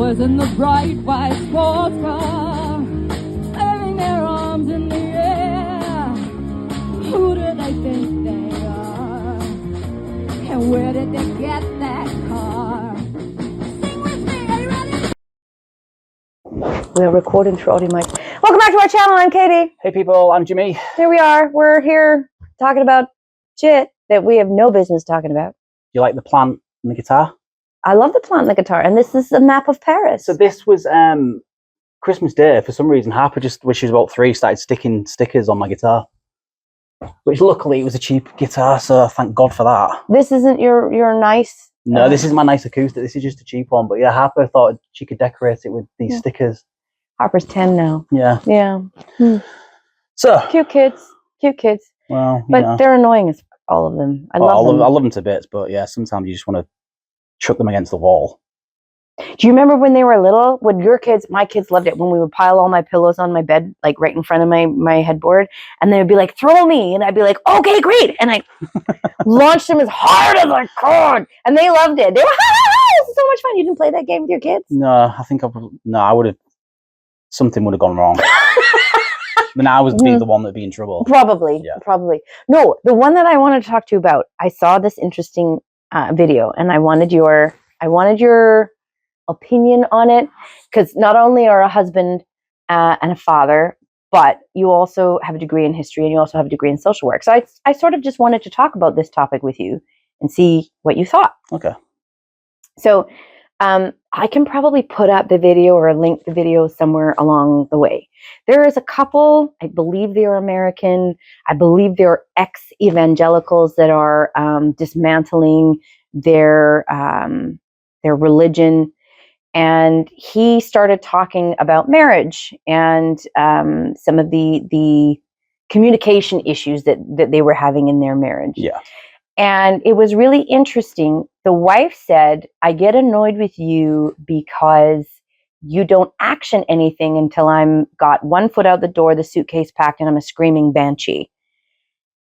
was in the bright white sports car, waving their arms in the air. Who do they think they are? And where did they get that car? Sing with me, are you ready? We're recording through audio mic. Welcome back to our channel. I'm Katie. Hey people, I'm Jimmy. Here we are. We're here talking about shit that we have no business talking about. You like the plant and the guitar? I love the plant and the guitar, and this is a map of Paris. So this was Christmas Day. For some reason, Harper just, when she was about 3, started sticking stickers on my guitar. Which luckily it was a cheap guitar, so thank God for that. This isn't your nice... No, this is my nice acoustic. This is just a cheap one. But yeah, Harper thought she could decorate it with these stickers. Harper's 10 now. Yeah. Yeah. So Cute kids. Cute kids. well, But they're annoying as all of them. I love them. I love them to bits, but yeah, sometimes you just want to chuck them against the wall. Do you remember when they were little? When your kids, my kids loved it when we would pile all my pillows on my bed, like right in front of my headboard, and they would be like, "Throw me," and I'd be like, "Okay, great," and I launched them as hard as I could, and they loved it. They were, this is so much fun. You didn't play that game with your kids? No, I think I would have. Something would have gone wrong. Then I would be the one that'd be in trouble. Probably, yeah. Probably. No, the one that I wanted to talk to you about. I saw this interesting video, and I wanted your opinion on it, because not only are a husband and a father, but you also have a degree in history and you also have a degree in social work. So I sort of just wanted to talk about this topic with you and see what you thought. Okay. So I can probably put up the video or link the video somewhere along the way. There is a couple, I believe they're American, I believe they're ex-evangelicals that are dismantling their religion. And he started talking about marriage and some of the communication issues that they were having in their marriage. Yeah. And it was really interesting. The wife said, "I get annoyed with you because you don't action anything until I'm got one foot out the door, the suitcase packed, and I'm a screaming banshee.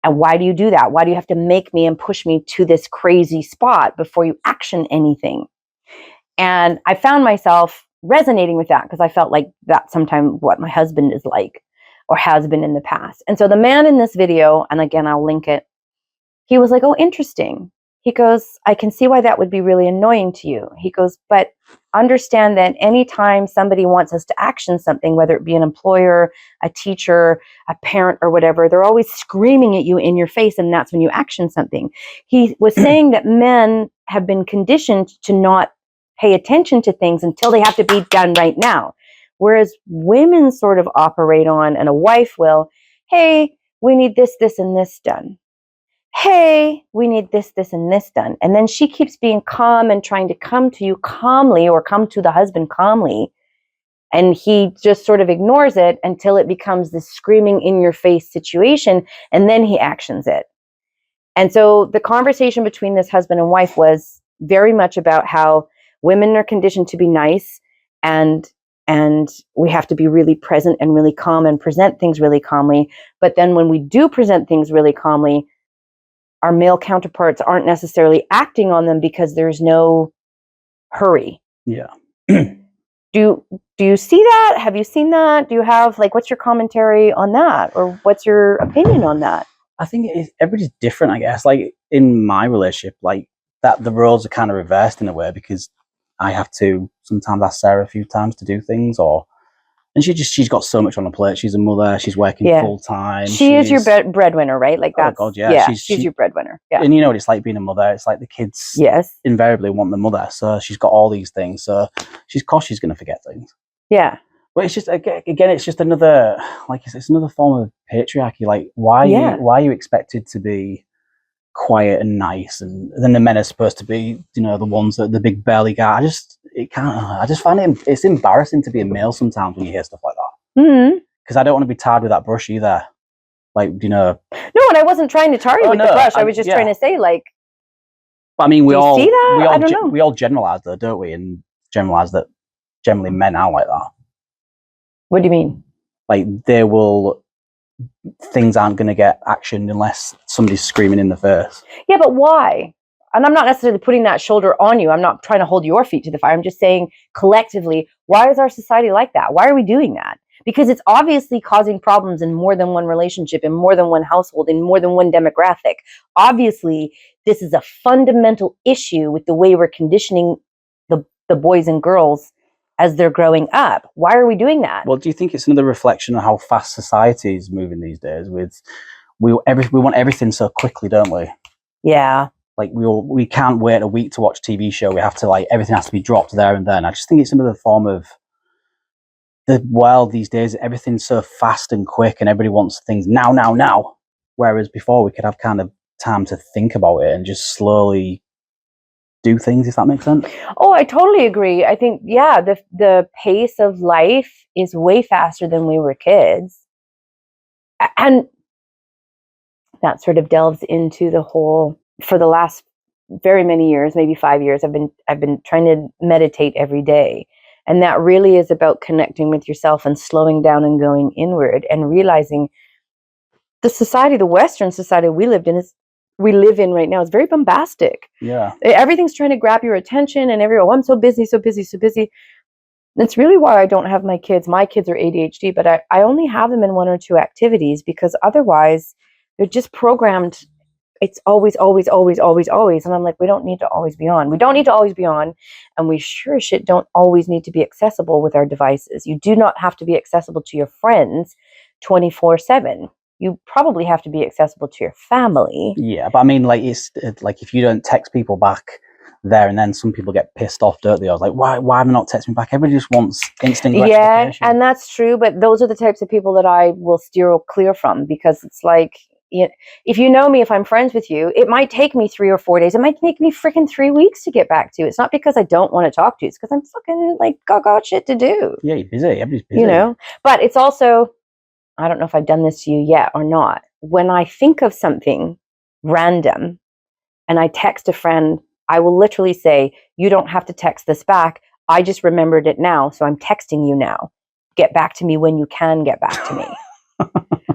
And why do you do that? Why do you have to make me and push me to this crazy spot before you action anything?" And I found myself resonating with that because I felt like that's sometimes what my husband is like or has been in the past. And so the man in this video, and again, I'll link it, he was like, "Oh, interesting." He goes, "I can see why that would be really annoying to you." He goes, "But understand that anytime somebody wants us to action something, whether it be an employer, a teacher, a parent, or whatever, they're always screaming at you in your face, and that's when you action something." He was saying that men have been conditioned to not pay attention to things until they have to be done right now. Whereas women sort of operate on, and a wife will, "Hey, we need this, this, and this done. Hey, we need this, this, and this done." And then she keeps being calm and trying to come to you calmly or come to the husband calmly. And he just sort of ignores it until it becomes this screaming in your face situation. And then he actions it. And so the conversation between this husband and wife was very much about how women are conditioned to be nice, and we have to be really present and really calm and present things really calmly. But then when we do present things really calmly, our male counterparts aren't necessarily acting on them because there's no hurry. Yeah. Do you see that? Have you seen that? Do you have, like, what's your commentary on that? Or what's your opinion on that? I think everybody's different, I guess. Like in my relationship, like that the roles are kind of reversed in a way, because I have to sometimes ask Sarah a few times to do things, and she's got so much on her plate. She's a mother. She's working full time. She is your breadwinner, right? Like that. Oh God, yeah. She's your breadwinner. Yeah. And you know what it's like being a mother. It's like the kids invariably want the mother. So she's got all these things. So she's going to forget things. Yeah. But it's just, again, it's just another, like it's another form of patriarchy. Like why are you expected to be quiet and nice, and then the men are supposed to be, the ones that the big belly guy. I just find it's embarrassing to be a male sometimes when you hear stuff like that. Because I don't want to be tarred with that brush either. Like, No, and I wasn't trying to tar you with the brush. I was just trying to say, like. But I mean, we all see that? I don't know. We all generalize though, don't we? And generalize that generally men are like that. What do you mean? Like things aren't going to get actioned unless somebody's screaming in the face. Yeah, but why? and I'm not necessarily putting that shoulder on you. I'm not trying to hold your feet to the fire. I'm just saying collectively, why is our society like that? Why are we doing that? Because it's obviously causing problems in more than one relationship, in more than one household, in more than one demographic. Obviously, this is a fundamental issue with the way we're conditioning the boys and girls as they're growing up. Why are we doing that? Well, do you think it's another reflection on how fast society is moving these days? We want everything so quickly, don't we? Yeah. Like we can't wait a week to watch a TV show. We have to everything has to be dropped there and then. I just think it's another form of the world these days. Everything's so fast and quick, and everybody wants things now. Whereas before we could have kind of time to think about it and just slowly do things, if that makes sense. Oh, I totally agree. I think, yeah, the pace of life is way faster than we were kids. And that sort of delves into the whole, for the last very many years, maybe 5 years, I've been trying to meditate every day. And that really is about connecting with yourself and slowing down and going inward and realizing the society, the Western society we live in right now is very bombastic. Yeah. Everything's trying to grab your attention and I'm so busy. That's really why I don't have my kids. My kids are ADHD, but I only have them in 1 or 2 activities because otherwise they're just programmed. It's always. And I'm like, we don't need to always be on. We don't need to always be on. And we sure as shit don't always need to be accessible with our devices. You do not have to be accessible to your friends 24/7. You probably have to be accessible to your family. Yeah, but I mean, it's like if you don't text people back there and then, some people get pissed off, don't they? I was like, why am I not texting back? Everybody just wants instant gratification. Yeah, and that's true, but those are the types of people that I will steer clear from, because it's like, if you know me, if I'm friends with you, it might take me 3 or 4 days. It might take me freaking 3 weeks to get back to you. It's not because I don't want to talk to you. It's because I'm fucking got shit to do. Yeah, you're busy. Everybody's busy. But it's also, I don't know if I've done this to you yet or not. When I think of something random and I text a friend, I will literally say, you don't have to text this back. I just remembered it now, so I'm texting you now. Get back to me when you can get back to me.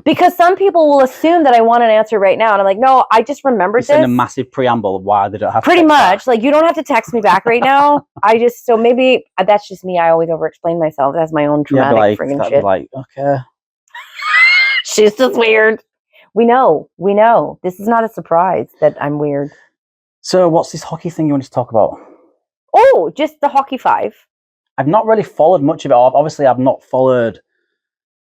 Because some people will assume that I want an answer right now. And I'm like, no, I just remembered this. In a massive preamble of why they don't have to. Pretty much. Like, you don't have to text me back right now. So maybe that's just me. I always over-explain myself. That's my own traumatic friggin' shit. Okay. She's just weird. We know. This is not a surprise that I'm weird. So what's this hockey thing you wanted to talk about? Oh, just the Hockey 5. I've not really followed much of it. Obviously, I've not followed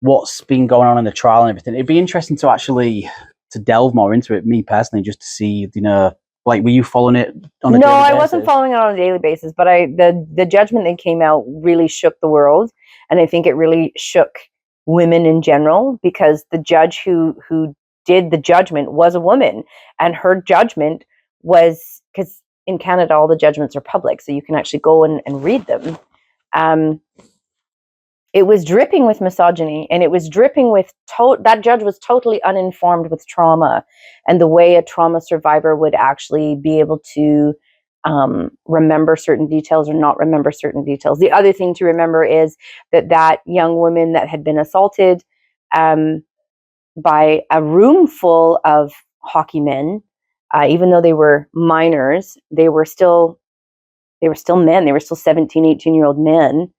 what's been going on in the trial and everything. It'd be interesting to delve more into it, me personally, just to see, were you following it on a daily basis? No, I wasn't following it on a daily basis, but the judgment that came out really shook the world. And I think it really shook women in general, because the judge who did the judgment was a woman, and her judgment was, because in Canada all the judgments are public, so you can actually go and read them. It was dripping with misogyny, and it was dripping with that judge was totally uninformed with trauma and the way a trauma survivor would actually be able to remember certain details or not remember certain details. The other thing to remember is that young woman that had been assaulted by a room full of hockey men, even though they were minors, they were still men. They were still 17, 18-year-old men.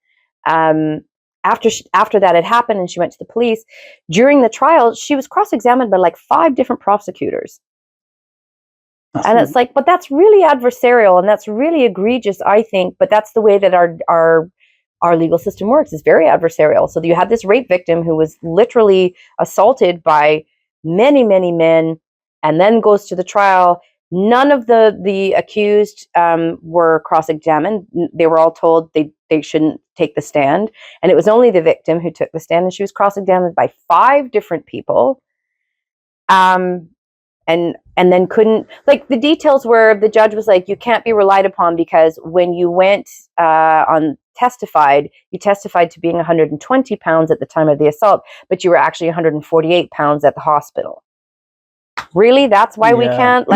After that had happened and she went to the police, during the trial, she was cross-examined by 5 different prosecutors. It's like, but that's really adversarial and that's really egregious, I think. But that's the way that our legal system works. It's very adversarial. So you had this rape victim who was literally assaulted by many, many men, and then goes to the trial. None of the accused were cross-examined. They were all told they shouldn't take the stand. And it was only the victim who took the stand, and she was cross-examined by 5 different people. And then couldn't, the details were, the judge was like, you can't be relied upon because when you went you testified to being 120 pounds at the time of the assault, but you were actually 148 pounds at the hospital. Really? That's why we can't,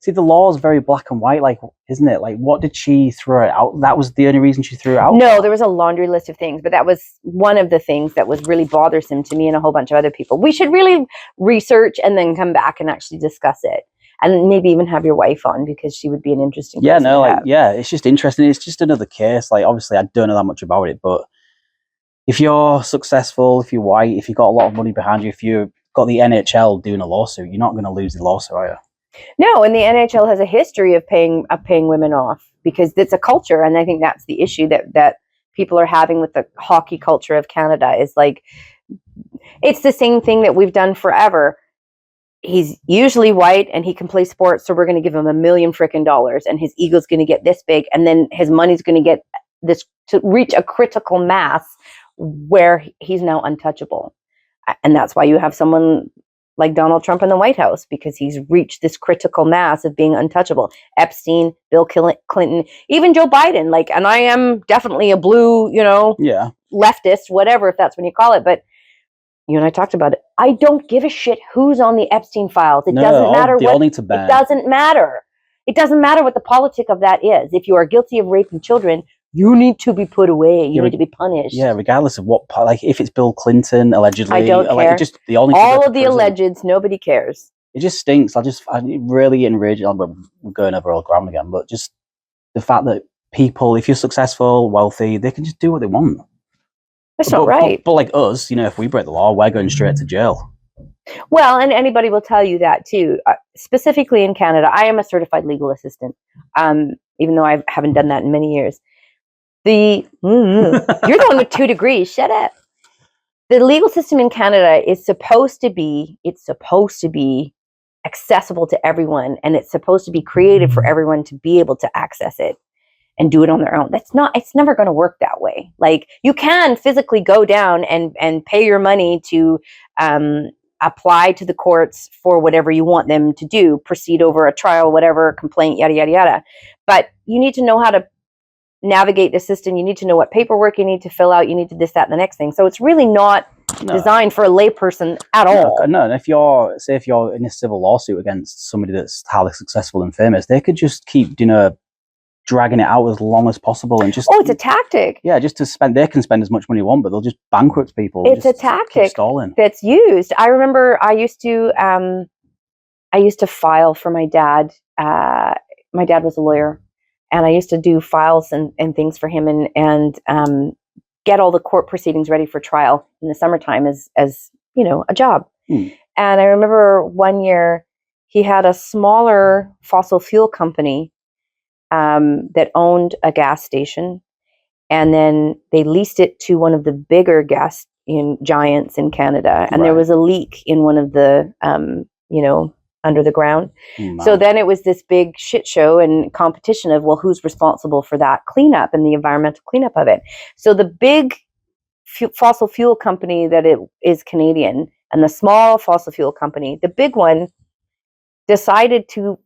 See, the law is very black and white, isn't it? What did she throw it out? That was the only reason she threw it out? No, there was a laundry list of things, but that was one of the things that was really bothersome to me and a whole bunch of other people. We should really research and then come back and actually discuss it. and maybe even have your wife on, because she would be an interesting Yeah, person no, to like, have. yeah, it's just interesting. It's just another case. Like, obviously, I don't know that much about it, but if you're successful, if you're white, if you've got a lot of money behind you, if you've got the NHL doing a lawsuit, you're not going to lose the lawsuit, are you? No, and the NHL has a history of paying women off, because it's a culture, and I think that's the issue that people are having with the hockey culture of Canada, is like, it's the same thing that we've done forever. He's usually white and he can play sports, so we're going to give him $1 million freaking dollars, and his ego's going to get this big, and then his money's going to get this to reach a critical mass where he's now untouchable. And that's why you have someone like Donald Trump in the White House, because he's reached this critical mass of being untouchable. Epstein, Bill Clinton, even Joe Biden. Like, and I am definitely a blue, Yeah. leftist, whatever, if that's what you call it. But you and I talked about it. I don't give a shit who's on the Epstein files. It doesn't matter they all need to ban. It doesn't matter. It doesn't matter what the politic of that is. If you are guilty of raping children, you need to be put away. You need to be punished. Yeah, regardless of what, like, if it's Bill Clinton allegedly, I don't care. They all need all to of the allegeds, nobody cares. It just stinks. I really enraged. We're going over old ground again, but just the fact that people, if you're successful, wealthy, they can just do what they want. That's not right. But like us, if we break the law, we're going straight to jail. Well, and anybody will tell you that too. Specifically in Canada, I am a certified legal assistant, even though I haven't done that in many years. You're the one with 2 degrees. Shut up. The legal system in Canada is supposed to be accessible to everyone, and it's supposed to be created for everyone to be able to access it and do it on their own. It's never going to work that way. Like, you can physically go down and pay your money to apply to the courts for whatever you want them to do, proceed over a trial, whatever, complaint, yada, yada, yada. But you need to know how to navigate the system. You need to know what paperwork you need to fill out. You need to this, that, and the next thing. So it's really not designed for a layperson at all. No, and if you're in a civil lawsuit against somebody that's highly successful and famous, they could just keep, dragging it out as long as possible and just. Oh, it's a tactic. Yeah, just to spend. They can spend as much money they want, but they'll just bankrupt people. It's a tactic that's used. I remember I used to file for my dad. My dad was a lawyer, and I used to do files and things for him, and get all the court proceedings ready for trial in the summertime as a job. And I remember one year he had a smaller fossil fuel company that owned a gas station, and then they leased it to one of the bigger gas giants in Canada, and there was a leak in one of the under the ground. So then it was this big shit show and competition of, well, who's responsible for that cleanup and the environmental cleanup of it. So the big fossil fuel company that it is Canadian, and the small fossil fuel company, the big one, decided to,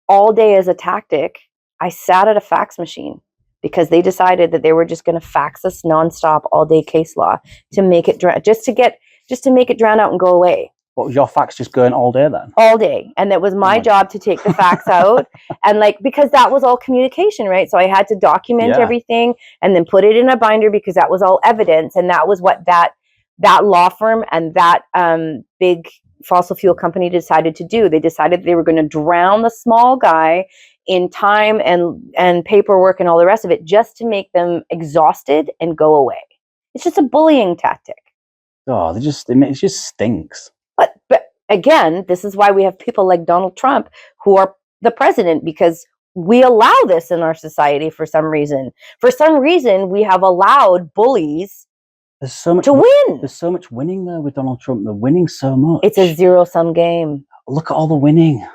all day as a tactic, I sat at a fax machine, because they decided that they were just going to fax us nonstop all day case law to make it just to make it drown out and go away. What, was your fax just going all day then? All day. And that was my job to take the fax out. And because that was all communication, right? So I had to document everything and then put it in a binder, because that was all evidence. And that was what that law firm and that big fossil fuel company decided to do. They decided they were going to drown the small guy in time and paperwork and all the rest of it, just to make them exhausted and go away. It's just a bullying tactic. Oh, it just stinks. But again, this is why we have people like Donald Trump who are the president, because we allow this in our society for some reason. For some reason, we have allowed bullies to win. There's so much winning there with Donald Trump. They're winning so much. It's a zero-sum game. Look at all the winning.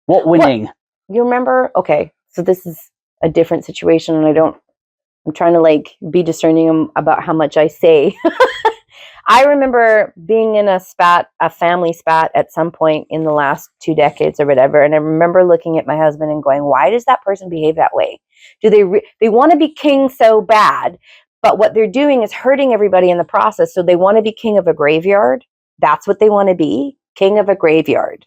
What winning? You remember? Okay, so this is a different situation, and I'm trying to be discerning about how much I say. I remember being in a family spat at some point in the last 2 decades or whatever. And I remember looking at my husband and going, why does that person behave that way? Do they want to be king so bad, but what they're doing is hurting everybody in the process. So they want to be king of a graveyard. That's what they want to be, king of a graveyard.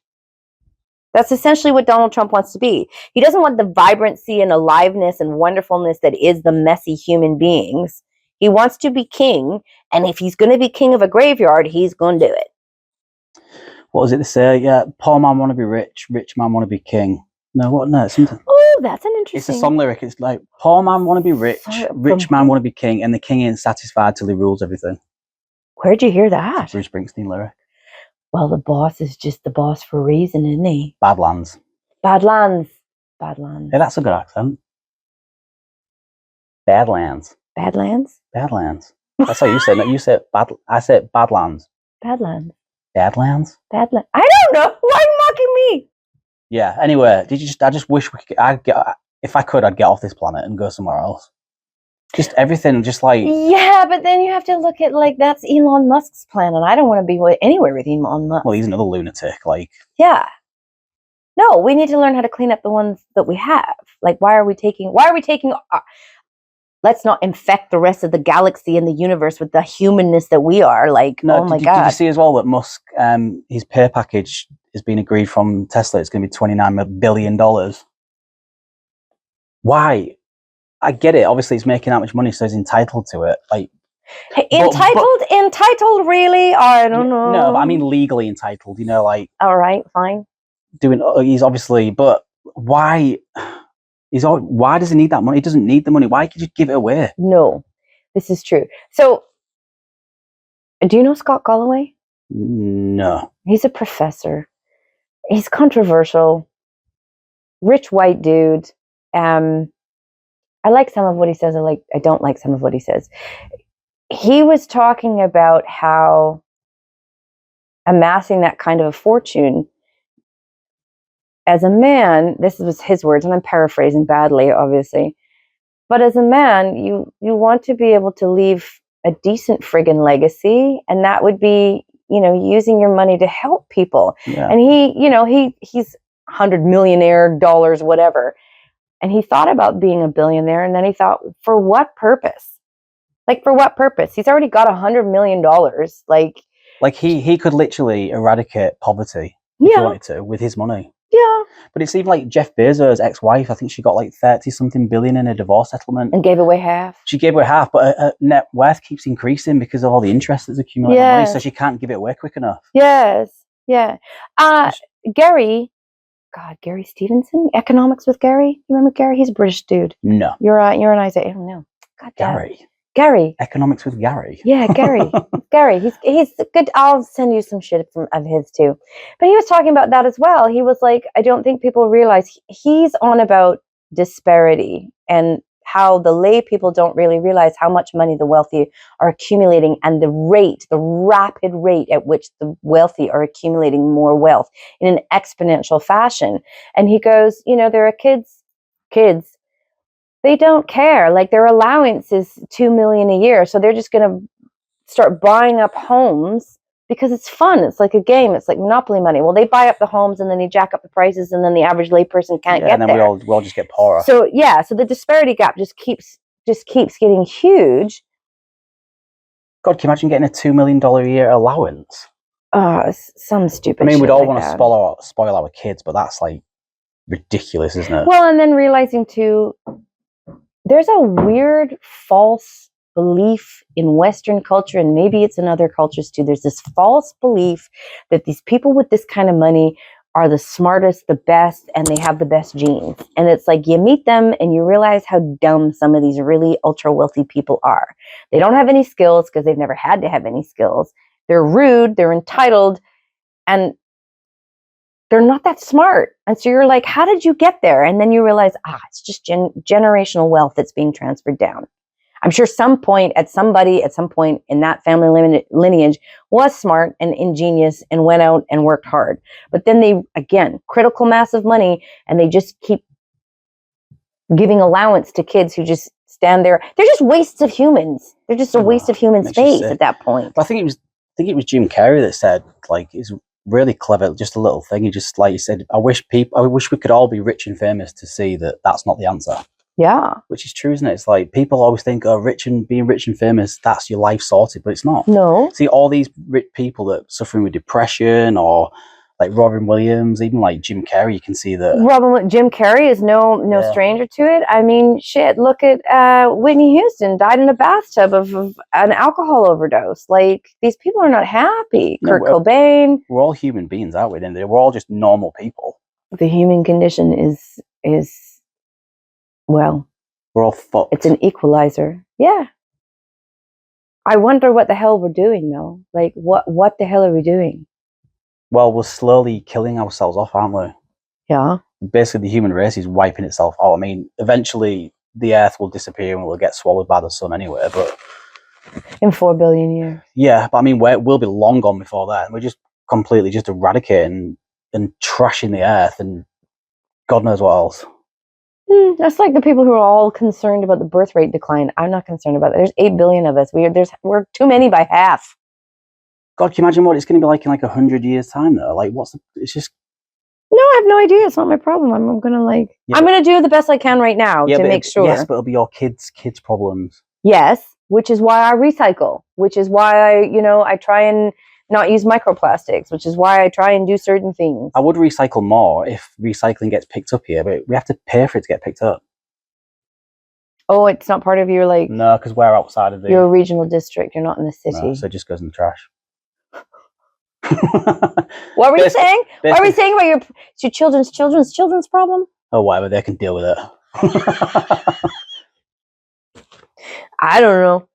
That's essentially what Donald Trump wants to be. He doesn't want the vibrancy and aliveness and wonderfulness that is the messy human beings. He wants to be king, and if he's going to be king of a graveyard, he's going to do it. what was it they say? Yeah, poor man want to be rich, rich man want to be king. No, what? No, it's something. Oh, that's an interesting. It's a song lyric. It's like, poor man want to be rich, rich man want to be king, and the king ain't satisfied till he rules everything. Where'd you hear that? Bruce Springsteen lyric. Well, the boss is just the boss for a reason, isn't he? Badlands. Badlands. Badlands. Yeah, that's a good accent. Badlands. Badlands? Badlands. That's how you say it. You say bad. I say Badlands. Badlands. Badlands. Badlands. I don't know. Why are you mocking me? Yeah. Anyway, I just wish we could. If I could, I'd get off this planet and go somewhere else. Just everything, just like. Yeah, but then you have to look at that's Elon Musk's planet. I don't want to be anywhere with Elon Musk. Well, he's another lunatic. Like. Yeah. No, we need to learn how to clean up the ones that we have. Like, why are we taking? Let's not infect the rest of the galaxy and the universe with the humanness that we are. Like, no, oh my God. Did you see as well that Musk, his pay package has been agreed from Tesla? It's going to be $29 billion. Why? I get it. Obviously, he's making that much money, so he's entitled to it. Like, entitled, really? I don't know. No, but I mean legally entitled. You know, like. All right, fine. He's obviously, but why? Why does he need that money? He doesn't need the money. Why could you give it away? No, this is true. So, do you know Scott Galloway? No. He's a professor. He's controversial. Rich white dude. I like some of what he says. I don't like some of what he says. He was talking about how amassing that kind of a fortune as a man, this was his words, and I'm paraphrasing badly, obviously, but as a man, you want to be able to leave a decent friggin' legacy, and that would be, using your money to help people. Yeah. And he's $100 million, whatever. And he thought about being a billionaire, and then he thought, for what purpose? Like, for what purpose? He's already got $100 million. Like he could literally eradicate poverty if he wanted to with his money. Yeah. But it's even like Jeff Bezos' ex-wife. I think she got like 30-something billion in a divorce settlement. And gave away half. She gave away half, but her net worth keeps increasing because of all the interest that's accumulating money, so she can't give it away quick enough. Yes. Yeah. Gary Stevenson, Economics with Gary. You remember Gary? He's a British dude. No. You're an Isaiah. I don't know. God damn. Gary. Economics with Gary. Yeah, Gary. Gary. He's good. I'll send you some shit of his too. But he was talking about that as well. He was like, I don't think people realize he's on about disparity and how the lay people don't really realize how much money the wealthy are accumulating, and the rapid rate at which the wealthy are accumulating more wealth in an exponential fashion. And he goes, there are kids, they don't care. Like, their allowance is $2 million a year. So they're just going to start buying up homes because it's fun. It's like a game. It's like Monopoly money. Well, they buy up the homes and then they jack up the prices, and then the average layperson can't get there. And then we all just get poorer. So the disparity gap just keeps getting huge. God, can you imagine getting a $2 million a year allowance? Some stupid. I mean, we'd all want to spoil our kids, but that's like ridiculous, isn't it? Well, and then realizing too, there's a weird false belief in Western culture, and maybe it's in other cultures too. There's this false belief that these people with this kind of money are the smartest, the best, and they have the best genes. And it's like you meet them and you realize how dumb some of these really ultra wealthy people are. They don't have any skills because they've never had to have any skills. They're rude, they're entitled, and they're not that smart. And so you're like, how did you get there? And then you realize, it's just generational wealth that's being transferred down. I'm sure somebody at some point in that family lineage was smart and ingenious and went out and worked hard. But then they, again, critical mass of money, and they just keep giving allowance to kids who just stand there. They're just wastes of humans. They're just a waste of human space at that point. I think it was Jim Carrey that said, like, it's really clever, just a little thing. He just, like you said, I wish we could all be rich and famous to see that that's not the answer. Yeah. Which is true, isn't it? It's like people always think, being rich and famous, that's your life sorted, but it's not. No. See, all these rich people that are suffering with depression or like Robin Williams, even like Jim Carrey, you can see that. Jim Carrey is no stranger to it. I mean, shit, look at Whitney Houston died in a bathtub of an alcohol overdose. Like, these people are not happy. No, Kurt Cobain. We're all human beings, aren't we? And we're all just normal people. The human condition is well, we're all fucked. It's an equalizer. Yeah. I wonder what the hell we're doing, though. Like, what the hell are we doing? Well, we're slowly killing ourselves off, aren't we? Yeah. Basically, the human race is wiping itself out. I mean, eventually the Earth will disappear and we'll get swallowed by the sun anyway, but... In 4 billion years. Yeah, but I mean, we'll be long gone before that. We're just completely just eradicating and trashing the Earth and God knows what else. That's like the people who are all concerned about the birth rate decline. I'm not concerned about that. There's 8 billion of us. We're too many by half. God, can you imagine what it's going to be like in like 100 years' time, though? Like, it's just... No, I have no idea. It's not my problem. I'm gonna do the best I can right now to make sure. Yes, but it'll be your kids' problems. Yes, which is why I recycle. Which is why I try and not use microplastics. Which is why I try and do certain things. I would recycle more if recycling gets picked up here, but we have to pay for it to get picked up. Oh, it's not part of your No, because we're outside of your regional district. You're not in the city. No, so it just goes in the trash. What were you saying? What were you saying about your children's problem? Oh, whatever. They can deal with it. I don't know.